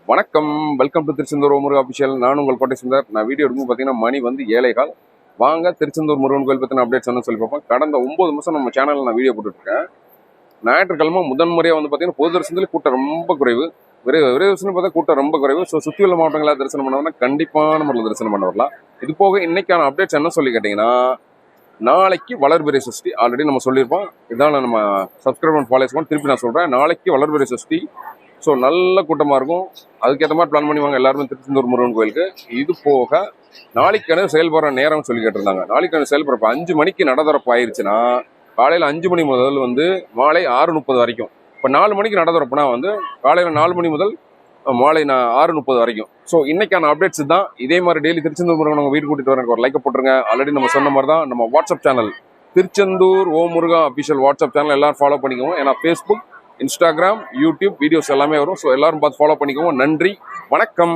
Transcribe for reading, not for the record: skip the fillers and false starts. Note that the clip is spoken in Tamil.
வணக்கம், welcome to Tiruchendur Murugan official. நான் உங்கள் கோட்டை சுந்தர். நான் வீடியோ எடுக்கும் பார்த்தீங்கன்னா மணி வந்து 7:15. வாங்க திருச்செந்தூர் முருகன் கோயில் பற்றின அப்டேட்ஸ் என்ன சொல்லி பார்ப்போம். கடந்த 9 மாதம் நம்ம சேனலில் நான் வீடியோ போட்டுருக்கேன். ஞாயிற்றுக்கிழமை முதன்முறையாக வந்து பார்த்தீங்கன்னா பொது தரிசனத்தில் கூட்டம் ரொம்ப குறைவு. விரைவு தரிசனம் பார்த்தா கூட்டம் ரொம்ப குறைவு. ஸோ சுற்றி உள்ள மாவட்டங்களில் தரிசனம் பண்ணவங்கன்னா கண்டிப்பான முறையில் தரிசனம் பண்ண வரலாம். இது போக இன்னைக்கான அப்டேட்ஸ் என்ன சொல்லி கேட்டிங்கன்னா, நாளைக்கு வளர்பிறை சஷ்டி ஆல்ரெடி நம்ம சொல்லியிருப்போம். இதான் நம்ம சப்ஸ்கிரைப் அண்ட் ஃபாலோஸ் பண்ணி திருப்பி நான் சொல்கிறேன். நாளைக்கு வளர்பிறை சஷ்டி. ஸோ நல்ல கூட்டமாக இருக்கும். அதுக்கேற்ற மாதிரி பிளான் பண்ணுவாங்க எல்லாருமே திருச்செந்தூர் முருகன் கோயிலுக்கு. இது போக நாளைக்கான செயல்படுற நேரம் சொல்லி கேட்டிருந்தாங்க. நாளைக்கான செயல்படுறப்ப 5 மணிக்கு நட திறப்பு ஆயிடுச்சுன்னா காலையில் 5 மணி முதல் வந்து மாலை 6:30 வரைக்கும். இப்போ 4 மணிக்கு நட திறப்புனா வந்து காலையில் 4 மணி முதல் மாலை 6:30 வரைக்கும். ஸோ இன்னைக்கான அப்டேட்ஸ் தான். இதே மாதிரி டெய்லி திருச்செந்தூர் முருகன் உங்கள் வீடு கூட்டிட்டு வரேன். ஒரு லைக் போட்டுருங்க. ஆல்ரெடி நம்ம சொன்ன மாதிரி தான் நம்ம வாட்ஸ்அப் சேனல் திருச்செந்தூர் முருகா அபிஷியல் வாட்ஸ்அப் சேனல் எல்லாரும் ஃபாலோ பண்ணிக்கோங்க. ஏன்னா ஃபேஸ்புக், இன்ஸ்டாகிராம், யூடியூப் வீடியோஸ் எல்லாமே வரும். ஸோ எல்லாரும் பார்த்து ஃபாலோ பண்ணிக்கோங்க. நன்றி, வணக்கம்.